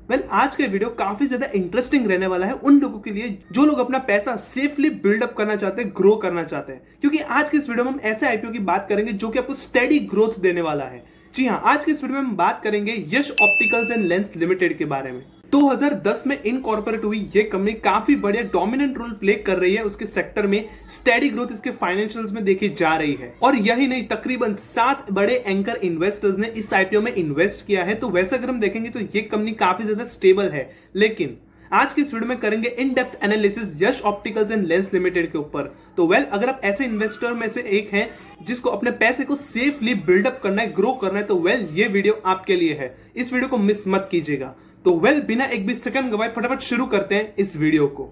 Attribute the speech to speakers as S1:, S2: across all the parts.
S1: आज का वीडियो काफी ज्यादा इंटरेस्टिंग रहने वाला है उन लोगों के लिए जो लोग अपना पैसा सेफली बिल्डअप करना चाहते हैं, ग्रो करना चाहते हैं। क्योंकि आज के इस वीडियो में हम ऐसे आईपीओ की बात करेंगे जो कि आपको स्टेडी ग्रोथ देने वाला है। जी हाँ, आज के इस वीडियो में हम बात करेंगे यश ऑप्टिकल्स एंड लेंस लिमिटेड के बारे में। 2010 में इनकॉर्पोरेट हुई ये कंपनी काफी बढ़िया डोमिनेंट रोल प्ले कर रही है उसके सेक्टर में। स्टेडी ग्रोथ इसके फाइनेंशियल्स में देखी जा रही है और यही नहीं, तकरीबन 7 बड़े एंकर इन्वेस्टर्स ने इस आईपीओ में इन्वेस्ट किया है। तो वैसे अगर हम देखेंगे तो ये कंपनी काफी ज्यादा स्टेबल है। लेकिन आज के इस वीडियो में करेंगे in depth analysis Yash opticals and lens limited के ऊपर। तो अगर आप ऐसे इन्वेस्टर में से एक हैं जिसको अपने पैसे को सेफली बिल्डअप करना है, ग्रो करना है, तो ये वीडियो आपके लिए है। इस वीडियो को मिस मत कीजिएगा। तो बिना एक भी सेकंड गवाए फटाफट शुरू करते हैं इस वीडियो को।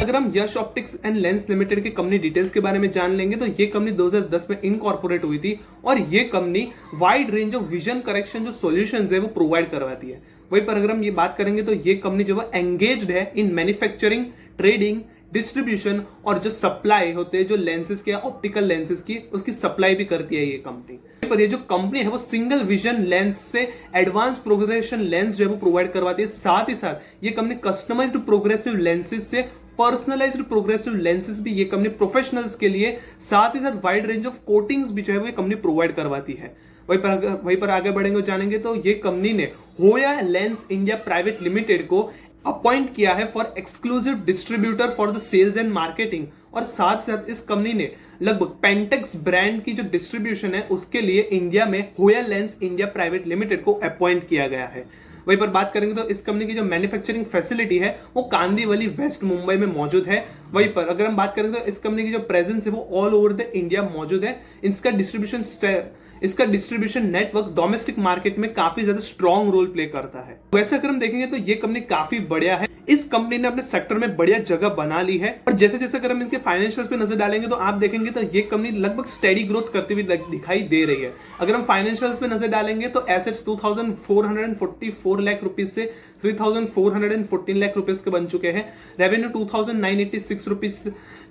S1: अगर हम यश ऑप्टिक्स एंड लेंस लिमिटेड की कंपनी डिटेल्स के बारे में जान लेंगे तो ये कंपनी 2010 में इनकॉर्पोरेट हुई थी और ये company wide range of vision correction जो सॉल्यूशंस है वो प्रोवाइड करवाती है। वहीं पर अगर हम ये बात करेंगे तो ये कंपनी जो है एंगेज्ड है इन मैन्युफैक्चरिंग, ट्रेडिंग, डिस्ट्रीब्यूशन और जो सप्लाई होते हैं जो लेंसेज के, ऑप्टिकल लेंसेज की, उसकी सप्लाई भी करती है ये कंपनी। पर ये जो कंपनी है वो सिंगल विजन लेंस से एडवांस प्रोग्रेशन लेंस जो है वो प्रोवाइड करवाती है। साथ ही साथ ये कंपनी कस्टमाइज्ड प्रोग्रेसिव लेंसेज से पर्सनलाइज्ड प्रोग्रेसिव लेंसेज भी ये कंपनी प्रोफेशनल्स के लिए, साथ ही साथ वाइड रेंज ऑफ कोटिंग्स भी जो है वो ये कंपनी प्रोवाइड करवाती है। वहीं पर आगे बढ़ेंगे जानेंगे तो ये कंपनी ने Hoya lens India private limited को अपॉइंट किया है for exclusive distributor for the sales and marketing. और साथ साथ इस कंपनी ने लगभग पेंटेक्स ब्रांड की जो डिस्ट्रीब्यूशन है उसके लिए इंडिया में होया लेंस इंडिया प्राइवेट लिमिटेड को अपॉइंट किया गया है। वहीं पर बात करेंगे तो इस कंपनी की जो मैन्युफैक्चरिंग फैसिलिटी है वो कांदीवली वेस्ट मुंबई में मौजूद है। वहीं पर अगर हम बात करेंगे तो इस कंपनी की जो प्रेजेंस है वो ऑल ओवर द इंडिया मौजूद है। इसका डिस्ट्रीब्यूशन नेटवर्क डोमेस्टिक मार्केट में काफी ज्यादा स्ट्रॉन्ग रोल प्ले करता है। वैसे अगर हम देखेंगे तो ये कंपनी काफी बढ़िया है। इस कंपनी ने अपने सेक्टर में बढ़िया जगह बना ली है और जैसे जैसे अगर हम इनके फाइनेंशियल्स पे नजर डालेंगे तो आप देखेंगे तो ये कंपनी लगभग स्टेडी ग्रोथ करती हुई दिखाई दे रही है। अगर हम फाइनेंशियल्स पे नजर डालेंगे तो एसेट्स 2444 लाख रुपीज से 3414 लाख रुपीज के बन चुके हैं। रेवेन्यू 2986 रुपीज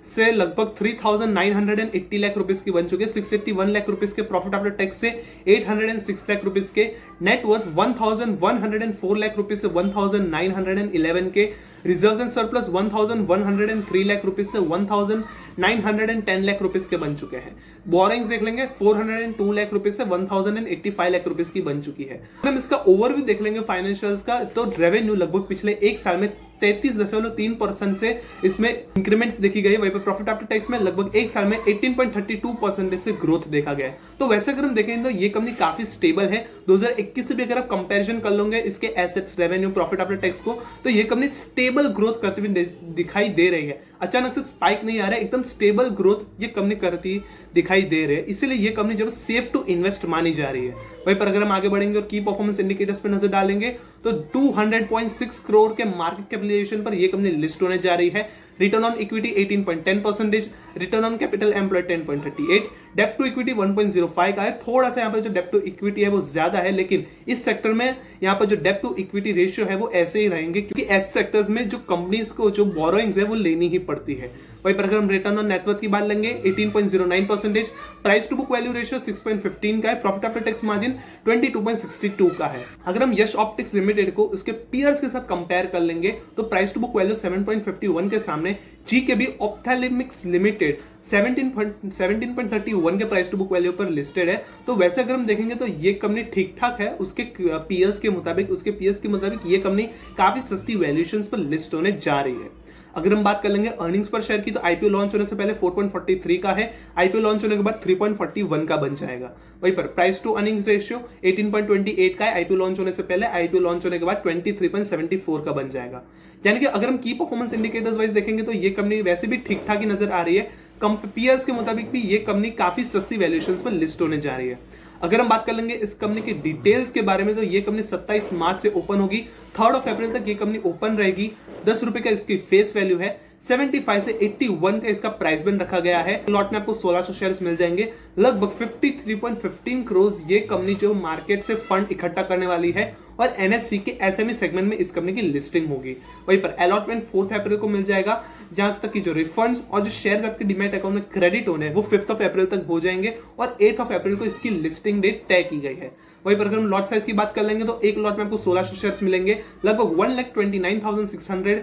S1: से लगभग 3980 लाख रुपीज की बन चुके हैं। 681 लाख रुपीज के प्रॉफिट आफ्टर टैक्स से 806 लाख रुपीज के। नेटवर्थ 1104 लाख रुपीज से 1911 के। Reserves and surplus 1103 lakh rupees से 1910 लाख रुपीज के बन चुके हैं। बोरिंग्स देख लेंगे 402 लाख रुपीज से 1085 लाख रुपीज की बन चुकी है। हम इसका ओवरव्यू देख लेंगे फाइनेंशियल्स का तो रेवेन्यू लगभग पिछले एक साल में 33.3% से इसमें इंक्रीमेंट्स देखी गई। वहीं पर प्रॉफिट आफ्टर टैक्स में लगभग एक साल में 18.32% से ग्रोथ देखा गया है। तो वैसे अगर हम देखें तो ये कंपनी काफी स्टेबल है। 2021 से भी अगर आप कंपैरिजन कर लोगे इसके assets, revenue, profit after tax को, तो ये कंपनी स्टेबल ग्रोथ करती हुई दिखाई दे रही है। अचानक से स्पाइक नहीं आ रहा है, एकदम स्टेबल ग्रोथ ये कंपनी करती दिखाई दे रही है। इसीलिए ये कंपनी जब सेफ टू इन्वेस्ट मानी जा रही है। वहीं पर अगर हम आगे बढ़ेंगे और की परफॉर्मेंस इंडिकेटर्स पे नजर डालेंगे तो 200.6 करोड़ के मार्केट कैपिटलाइजेशन पर ये कंपनी लिस्ट होने जा रही है। Return on equity 18.10%, return on capital employed 10.38, डेप्ट टू इक्विटी 1.05 का है। थोड़ा सा यहाँ पर जो डेप्ट टू इक्विटी है वो ज्यादा है, लेकिन इस सेक्टर में यहाँ पर जो डेप्ट टू इक्विटी रेशियो है वो ऐसे ही रहेंगे क्योंकि ऐसे सेक्टर्स में जो कंपनीज को जो बोरोइंग्स है वो लेनी ही पड़ती है। वहीं पर अगर हम रिटर्न ऑन नेटवर्थ की बात लेंगे 18.09%, price to book value ratio 6.15 का है, प्रॉफिट आफ्टर टैक्स मार्जिन 22.62 का है। अगर हम यश ऑप्टिक्स लिमिटेड को उसके पीयर्स के साथ कंपेयर कर लेंगे तो प्राइस टू बुक वैल्यू 7.51 के सामने जीकेबी ऑप्थेल्मिक्स लिमिटेड 17.31 के प्राइस टू बुक वैल्यू पर लिस्टेड है। तो वैसे अगर हम देखेंगे तो ये कंपनी ठीक ठाक है उसके पीयर्स के मुताबिक ये कंपनी काफी सस्ती वैल्यूएशंस पर लिस्ट होने जा रही है। अगर हम बात कर लेंगे अर्निंग्स पर शेयर की तो आईपीओ लॉन्च होने से पहले 4.43 का है, आईपीओ लॉन्च होने के बाद 3.41 का बन जाएगा। वहीं पर प्राइस टू अर्निंग्स रेशियो 18.28 का है आईपीओ लॉन्च होने से पहले, आईपीओ लॉन्च होने के बाद 23.74 का बन जाएगा। यानी कि अगर हम की परफॉर्मेंस इंडिकेटर्स वाइज देखेंगे तो ये कंपनी वैसे भी ठीक ठाक ही नजर आ रही है। पीयर्स के मुताबिक भी ये कंपनी काफी सस्ती वैल्यूएशंस पर लिस्ट होने जा रही है। अगर हम बात कर लेंगे इस कंपनी की डिटेल्स के बारे में तो ये कंपनी 27 मार्च से ओपन होगी। 3 अप्रैल तक ये कंपनी ओपन रहेगी। 10 रुपए का इसकी फेस वैल्यू है। 75 से 81 का इसका प्राइस बैंड रखा गया है। लॉट में आपको 1600 शेयर्स मिल जाएंगे, लगभग 53.15 करोड़ ये कंपनी जो मार्केट से फंड इकट्ठा करने वाली है और एनएससी के एसएमई सेगमेंट में इस कंपनी की लिस्टिंग होगी। वहीं पर अलॉटमेंट 4 अप्रैल को मिल जाएगा, जहां तक कि जो रिफंड्स और जो शेयर्स आपके डीमैट अकाउंट में क्रेडिट होने हैं वो 5 अप्रैल तक हो जाएंगे और 8 अप्रैल को इसकी लिस्टिंग डेट तय की गई है। वहीं पर अगर हम लॉट साइज की बात कर लेंगे तो एक लॉट में आपको 1600 शेयर्स मिलेंगे, लगभग 1,29,600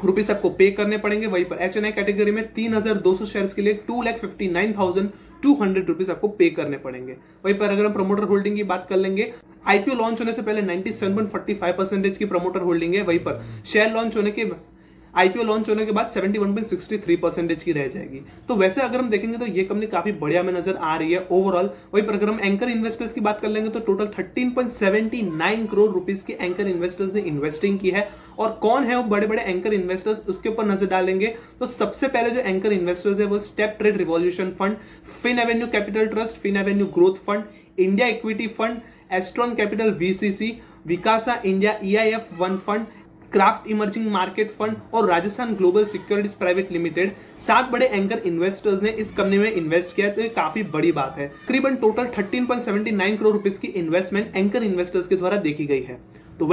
S1: रुपीस आपको पे करने पड़ेंगे। वहीं पर एचएनआई कैटेगरी में 3,200 शेयर्स के लिए 2,59,200 रुपीस आपको पे करने पड़ेंगे। वहीं पर अगर हम प्रमोटर होल्डिंग की बात कर लेंगे, आईपीओ लॉन्च होने से पहले 97.45% की प्रमोटर होल्डिंग है। वहीं पर शेयर लॉन्च होने के आईपीओ लॉन्च होने के बाद 71.63% की रह जाएगी। तो वैसे अगर हम देखेंगे तो ये कंपनी काफी बढ़िया में नजर आ रही है ओवरऑल। वहीं पर अगर हम एंकर इन्वेस्टर्स की बात कर लेंगे तो टोटल 13.79 करोड़ रुपीस के एंकर इन्वेस्टर्स ने इन्वेस्टिंग की है। और कौन है वो बड़े बड़े एंकर इन्वेस्टर्स, उसके ऊपर नजर डालेंगे तो सबसे पहले जो एंकर इन्वेस्टर्स है वो step trade revolution fund, fin avenue capital trust, fin avenue growth fund, India equity fund, Astron capital VCC, Vikasa India EIF1 fund, craft emerging market fund और Rajasthan global securities private limited, 7 बड़े anchor investors ने इस company में invest किया है। तो ये काफी बड़ी बात है। तकरीबन टोटल 13.79 करोड़ रुपीस की इन्वेस्टमेंट एंकर इन्वेस्टर्स के द्वारा देखी गई है। तो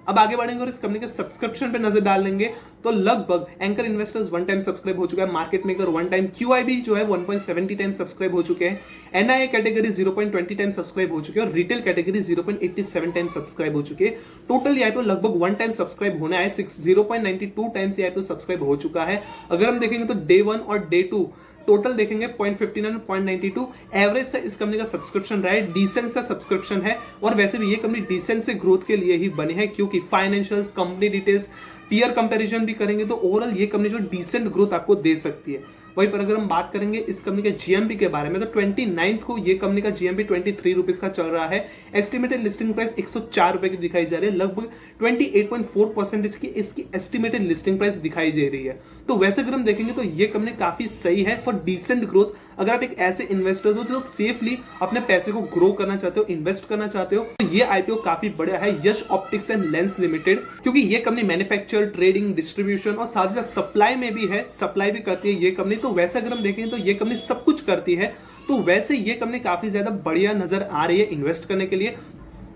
S1: अब आगे बढ़ेंगे और इस कंपनी के सब्सक्रिप्शन पे नजर डाल लेंगे तो लगभग एंकर इन्वेस्टर्स 1 टाइम सब्सक्राइब हो चुका है, मार्केट मेकर 1 टाइम, QIB जो है 1.70 टाइम सब्सक्राइब हो चुके हैं, NIA कैटेगरी 0.20 टाइम सब्सक्राइब हो चुके हैं और रिटेल कैटेगरी 0.87 टाइम सब्सक्राइब हो चुके हैं। टोटल ये आईपीओ लगभग 1 टाइम सब्सक्राइब होना है, 0.92 टाइम्स ये आईपीओ सब्सक्राइब हो चुका है। अगर हम देखेंगे तो डे 1 और डे 2 टोटल देखेंगे 0.59 और 0.92 एवरेज से इस कंपनी का सब्सक्रिप्शन रहा है, डिसेंट सा सब्सक्रिप्शन है। और वैसे भी ये कंपनी डिसेंट से ग्रोथ के लिए ही बनी है, क्योंकि financials, company details, peer comparison भी करेंगे तो ओवरऑल ये कंपनी जो डिसेंट ग्रोथ आपको दे सकती है। वहीं पर अगर हम बात करेंगे इस कंपनी के जीएमबी के बारे में तो 29 को ये कंपनी का जीएमबी 23 रुपीस का चल रहा है। एस्टिमेटेड लिस्टिंग प्राइस 104 रुपए की दिखाई जा रही है, लगभग 28.4% की इसकी एस्टिमेटेड लिस्टिंग प्राइस दिखाई दे रही है। तो वैसे अगर हम देखेंगे तो ये कंपनी काफी सही है फॉर डिसेंट ग्रोथ। अगर आप एक ऐसे इन्वेस्टर्स हो जो सेफली अपने पैसे को ग्रो करना चाहते हो, इन्वेस्ट करना चाहते हो, तो ये आईपीओ काफी बढ़िया है यश ऑप्टिक्स एंड लेंस लिमिटेड, क्योंकि ये कंपनी मैन्युफैक्चर, ट्रेडिंग, डिस्ट्रीब्यूशन और साथ ही साथ सप्लाई में भी है, सप्लाई भी करती है ये कंपनी। तो वैसे अगर हम देखें तो ये कंपनी सब कुछ करती है। तो वैसे ये कंपनी काफी ज्यादा बढ़िया नजर आ रही है इन्वेस्ट करने के लिए।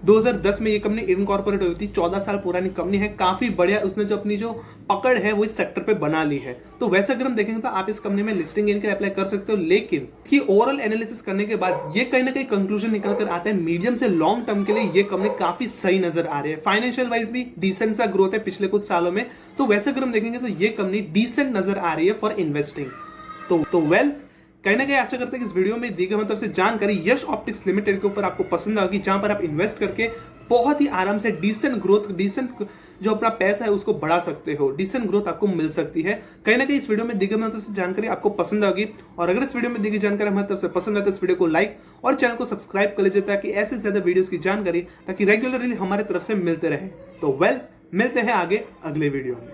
S1: 2010 में ये कंपनी इनकॉर्पोरेट हुई थी, 14 साल पुरानी कंपनी है, काफी बढ़िया उसने जो अपनी जो पकड़ है वो इस सेक्टर पे बना ली है। तो वैसे अगर हम देखेंगे तो आप इस कंपनी में लिस्टिंग इनके अप्लाई कर सकते हो, लेकिन कि ओवरऑल एनालिसिस करने के बाद ये कहीं ना कहीं कंक्लूजन निकल कर आता है मीडियम से लॉन्ग टर्म के लिए ये कंपनी काफी सही नजर आ रही है। फाइनेंशियल वाइज भी डिसेंट सा ग्रोथ है पिछले कुछ सालों में। तो वैसे अगर हम देखेंगे तो ये कंपनी डिसेंट नजर आ रही है फॉर इन्वेस्टिंग। तो कहीं ना कहीं आशा करते हैं कि इस वीडियो में दी गई मतलब से जानकारी यश ऑप्टिक्स लिमिटेड के ऊपर आपको पसंद आएगी, जहां पर आप इन्वेस्ट करके बहुत ही आराम से डिसेंट ग्रोथ, डिसेंट जो अपना पैसा है उसको बढ़ा सकते हो, डिसेंट ग्रोथ आपको मिल सकती है। कहीं ना कहीं इस वीडियो में दी गई मतलब से जानकारी आपको पसंद आएगी, और अगर इस वीडियो में दी गई जानकारी हमारी तरफ से पसंद आए तो इस वीडियो को लाइक और चैनल को सब्सक्राइब कर लीजिए, ताकि ऐसे ज्यादा वीडियोस की जानकारी ताकि रेगुलरली हमारे तरफ से मिलते रहे। तो मिलते हैं आगे अगले वीडियो में।